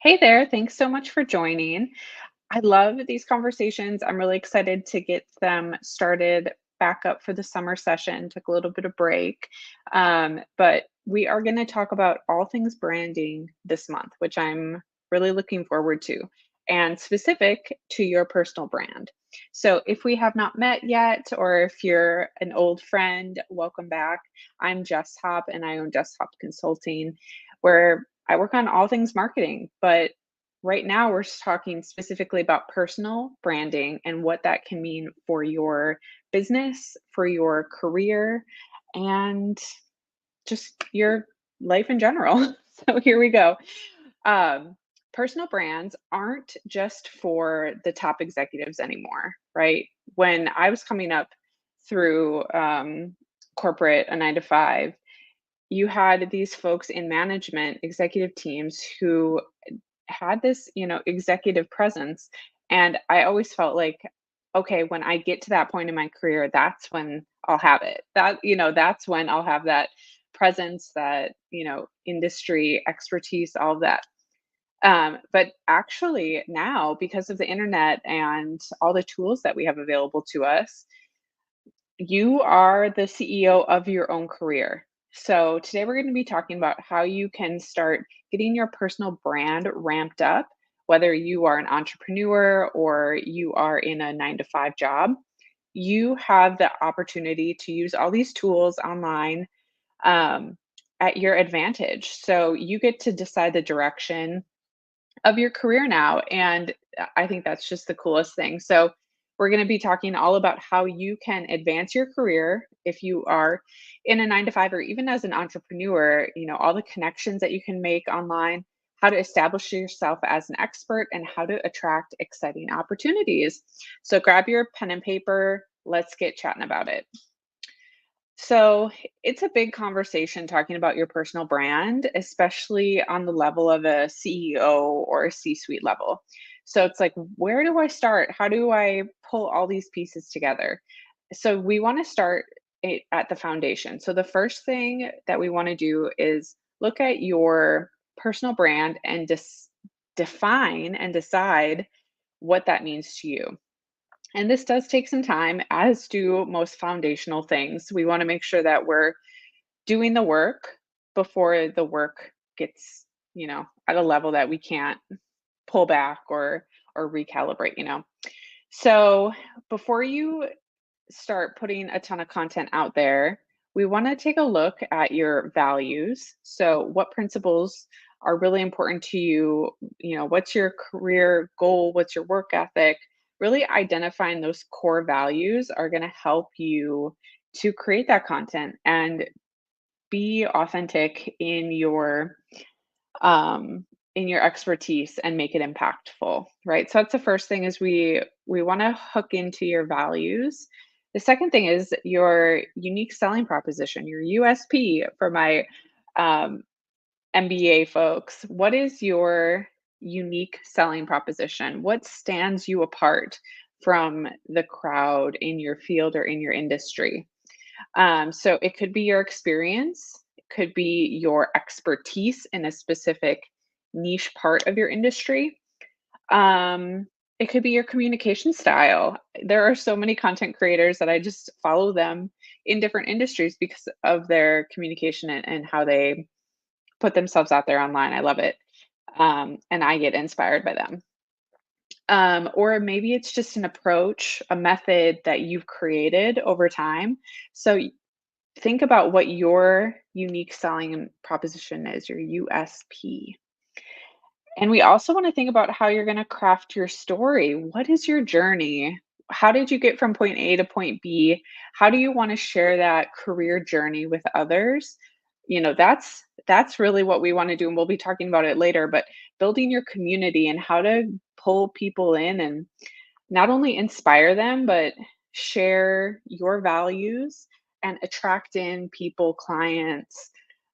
Hey there, thanks so much for joining. I love these conversations. I'm really excited to get them started back up for the summer session. Took a little bit of break. But we are going to talk about all things branding this month, which I'm really looking forward to, and specific to your personal brand. So, if we have not met yet, or if you're an old friend, welcome back. I'm Jess Hop, and I own Jess Hop Consulting, where I work on all things marketing. But right now, we're talking specifically about personal branding and what that can mean for your business, for your career, and just your life in general. So here we go. Um, Personal brands aren't just for the top executives anymore, right? When I was coming up through corporate, a 9 to 5, you had these folks in management, executive teams who had this, executive presence. And I always felt like, okay, when I get to that point in my career, that's when I'll have it. That's when I'll have that presence, that, industry expertise, all of that. But actually, now, because of the internet and all the tools that we have available to us, you are the CEO of your own career. So, today we're going to be talking about how you can start getting your personal brand ramped up, whether you are an entrepreneur or you are in a 9 to 5 job. You have the opportunity to use all these tools online um, at your advantage. So, you get to decide the direction of your career now. And I think that's just the coolest thing. So, we're going to be talking all about how you can advance your career if you are in a 9 to 5, or even as an entrepreneur, all the connections that you can make online, how to establish yourself as an expert, and how to attract exciting opportunities. So, grab your pen and paper. Let's get chatting about it. So it's a big conversation talking about your personal brand, especially on the level of a CEO or a C suite level. So it's like, where do I start? How do I pull all these pieces together? So we want to start it at the foundation. So the first thing that we want to do is look at your personal brand and define and decide what that means to you. And this does take some time, as do most foundational things. We want to make sure that we're doing the work before the work gets, at a level that we can't pull back or recalibrate. So, before you start putting a ton of content out there, we want to take a look at your values. So, what principles are really important to you? What's your career goal? What's your work ethic? Really identifying those core values are going to help you to create that content and be authentic in your expertise and make it impactful, right? So that's the first thing, is we want to hook into your values. The second thing is your unique selling proposition, your USP. For my um, MBA folks, what is your unique selling proposition? What stands you apart from the crowd in your field or in your industry? So it could be your experience, it could be your expertise in a specific niche part of your industry. Um, it could be your communication style. There are so many content creators that I just follow them in different industries because of their communication and how they put themselves out there online. I love it. And I get inspired by them. Or maybe it's just an approach, a method that you've created over time. So think about what your unique selling proposition is, your USP. And we also want to think about how you're going to craft your story. What is your journey? How did you get from point A to point B? How do you want to share that career journey with others? That's really what we want to do, and we'll be talking about it later, but building your community and how to pull people in and not only inspire them, but share your values and attract in people, clients,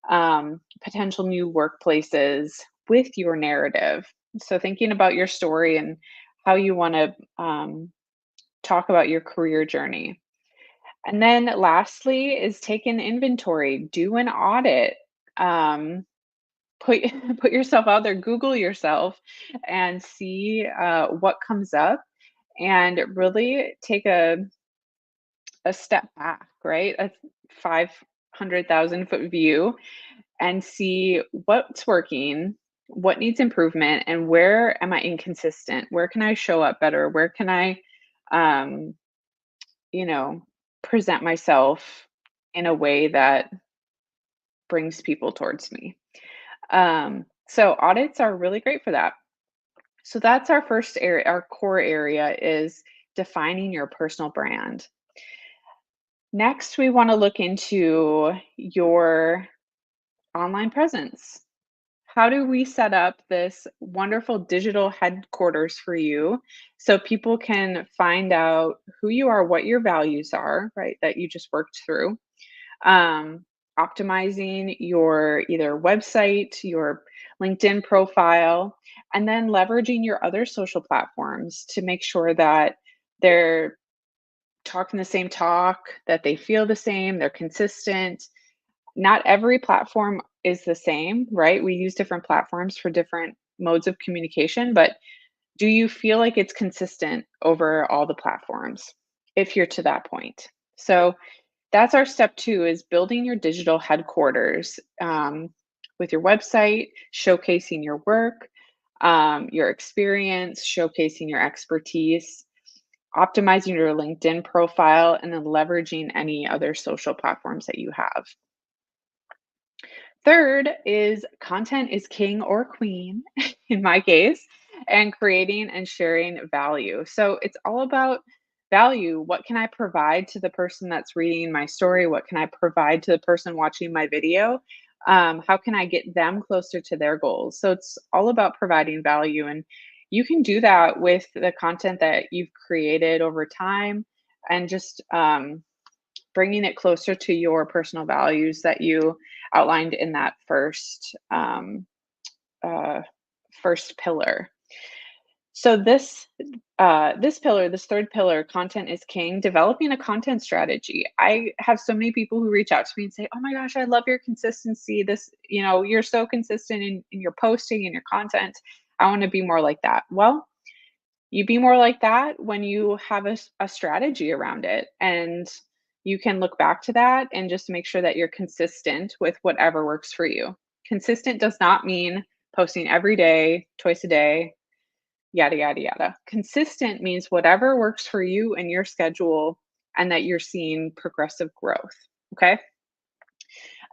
potential new workplaces with your narrative. So, thinking about your story and how you want to talk about your career journey. And then, lastly, is take an inventory, do an audit. Um, put put yourself out there, Google yourself and see what comes up and really take a step back, right? A 500,000 foot view and see what's working, what needs improvement, and where am I inconsistent? Where can I show up better? Where can I, um, you know, present myself in a way that brings people towards me? So audits are really great for that. So that's our first area, our core area is defining your personal brand. Next, we want to look into your online presence. How do we set up this wonderful digital headquarters for you so people can find out who you are, what your values are, right? That you just worked through. Um, Optimizing your either website, your LinkedIn profile, and then leveraging your other social platforms to make sure that they're talking the same talk, that they feel the same, they're consistent. Not every platform is the same, right? We use different platforms for different modes of communication, but do you feel like it's consistent over all the platforms if you're to that point? So that's our step two is building your digital headquarters with your website, showcasing your work, your experience, showcasing your expertise, optimizing your LinkedIn profile, and then leveraging any other social platforms that you have. Third is content is king or queen in my case, and creating and sharing value. So it's all about value. What can I provide to the person that's reading my story? What can I provide to the person watching my video? How can I get them closer to their goals? So it's all about providing value. And you can do that with the content that you've created over time and just bringing it closer to your personal values that you outlined in that uh, first pillar. So this pillar, this third pillar, content is king. Developing a content strategy. I have so many people who reach out to me and say, "Oh my gosh, I love your consistency. This, you're so consistent in your posting and your content. I want to be more like that." Well, you be more like that when you have a strategy around it, and you can look back to that and just make sure that you're consistent with whatever works for you. Consistent does not mean posting every day, twice a day, yada, yada, yada. Consistent means whatever works for you and your schedule and that you're seeing progressive growth. Okay.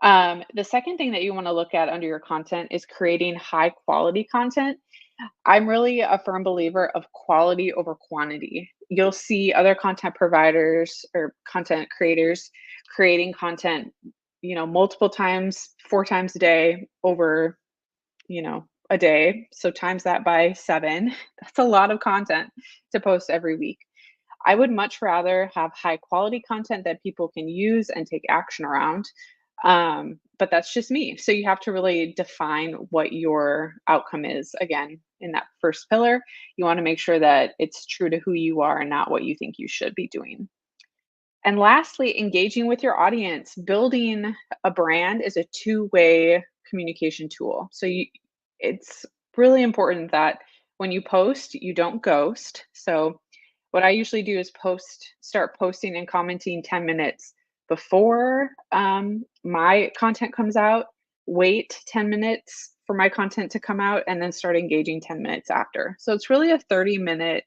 The second thing that you want to look at under your content is creating high quality content. I'm really a firm believer of quality over quantity. You'll see other content providers or content creators creating content, multiple times, 4 times a day over, a day. So times that by 7. That's a lot of content to post every week. I would much rather have high quality content that people can use and take action around. But that's just me. So you have to really define what your outcome is. Again, in that first pillar, you want to make sure that it's true to who you are and not what you think you should be doing. And lastly, engaging with your audience. Building a brand is a two-way communication tool. It's really important that when you post, you don't ghost. So what I usually do is start posting and commenting 10 minutes before my content comes out, wait 10 minutes for my content to come out, and then start engaging 10 minutes after. So it's really a 30-minute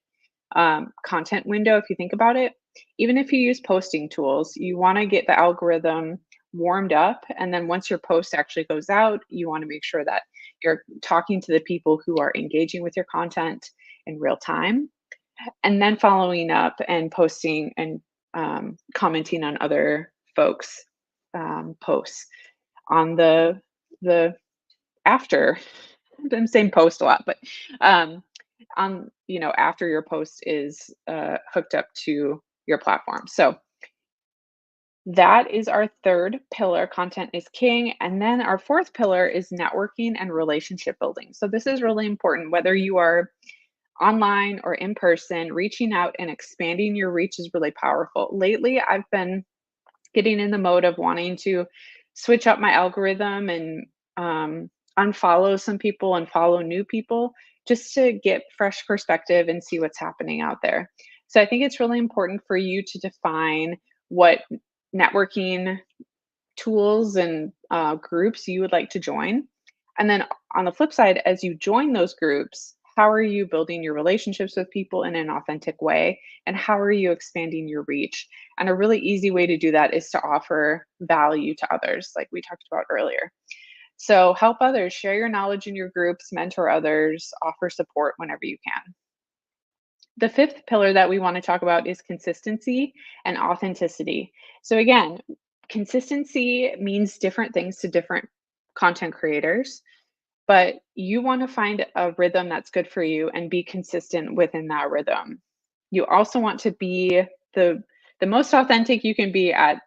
content window if you think about it. Even if you use posting tools, you want to get the algorithm warmed up. And then once your post actually goes out, you want to make sure that you're talking to the people who are engaging with your content in real time, and then following up and posting and commenting on other folks' posts on the after. I'm saying post a lot, but um, on after your post is hooked up to your platform. So that is our third pillar. Content is king. And then our fourth pillar is networking and relationship building. So this is really important, whether you are online or in person. Reaching out and expanding your reach is really powerful. Lately, I've been getting in the mode of wanting to switch up my algorithm and unfollow some people and follow new people just to get fresh perspective and see what's happening out there. So I think it's really important for you to define what networking tools and groups you would like to join. And then on the flip side, as you join those groups, how are you building your relationships with people in an authentic way? And how are you expanding your reach? And a really easy way to do that is to offer value to others, like we talked about earlier. So help others, share your knowledge in your groups, mentor others, offer support whenever you can. The fifth pillar that we want to talk about is consistency and authenticity. So, again, consistency means different things to different content creators, but you want to find a rhythm that's good for you and be consistent within that rhythm. You also want to be the the most authentic you can be at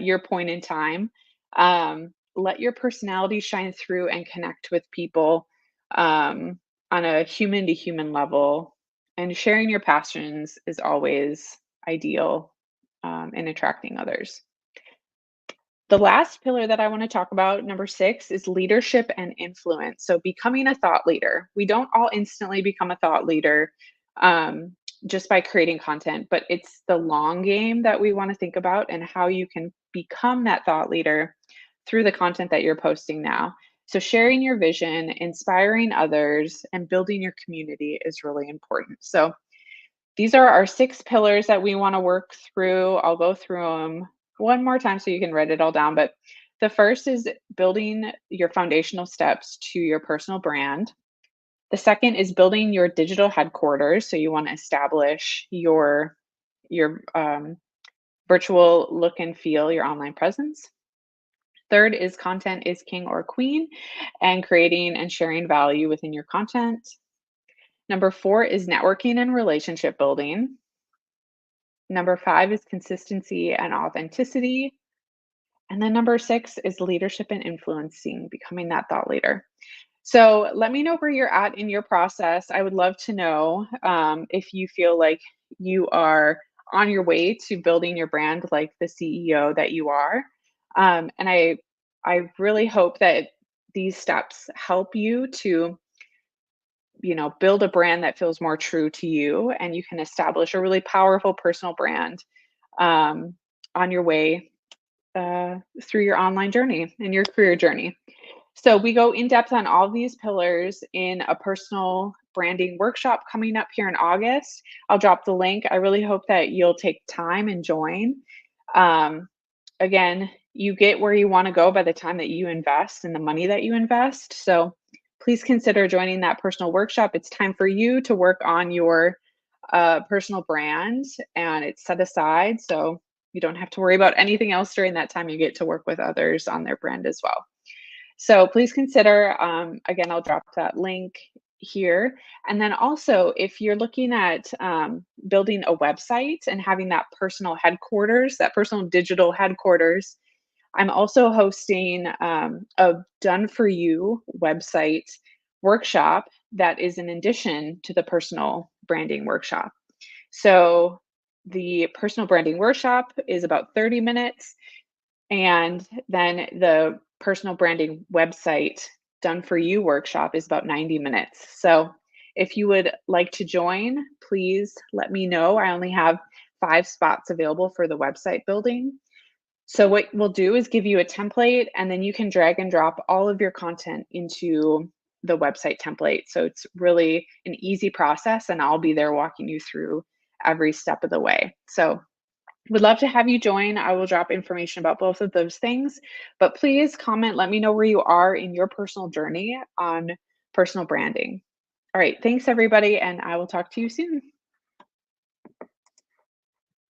your point in time. Let your personality shine through and connect with people um, on a human to human level. And sharing your passions is always ideal in attracting others. The last pillar that I want to talk about, number six, is leadership and influence. So, becoming a thought leader. We don't all instantly become a thought leader um, just by creating content, but it's the long game that we want to think about and how you can become that thought leader through the content that you're posting now. So, sharing your vision, inspiring others, and building your community is really important. So, these are our 6 pillars that we wanna work through. I'll go through them one more time so you can write it all down, but the first is building your foundational steps to your personal brand. The second is building your digital headquarters, so you wanna establish your virtual look and feel, your online presence. Third is content is king or queen, and creating and sharing value within your content. Number 4 is networking and relationship building. Number 5 is consistency and authenticity. And then number 6 is leadership and influencing, becoming that thought leader. So let me know where you're at in your process. I would love to know if you feel like you are on your way to building your brand like the CEO that you are. And I really hope that these steps help you to build a brand that feels more true to you and you can establish a really powerful personal brand um, on your way through your online journey and your career journey. So, we go in depth on all these pillars in a personal branding workshop coming up here in August. I'll drop the link. I really hope that you'll take time and join. Um, Again, you get where you want to go by the time that you invest and the money that you invest. So, please consider joining that personal workshop. It's time for you to work on your personal brand and it's set aside. So, you don't have to worry about anything else during that time. You get to work with others on their brand as well. So please consider, again, I'll drop that link here. And then also, if you're looking at building a website and having that personal headquarters, that personal digital headquarters, I'm also hosting a done for you website workshop that is in addition to the personal branding workshop. So the personal branding workshop is about 30 minutes. And then the personal branding website done for you workshop is about 90 minutes. So if you would like to join, please let me know. I only have 5 spots available for the website building. So what we'll do is give you a template and then you can drag and drop all of your content into the website template. So it's really an easy process and I'll be there walking you through every step of the way. So would love to have you join. I will drop information about both of those things, but please comment, let me know where you are in your personal journey on personal branding. All right, thanks everybody, and I will talk to you soon.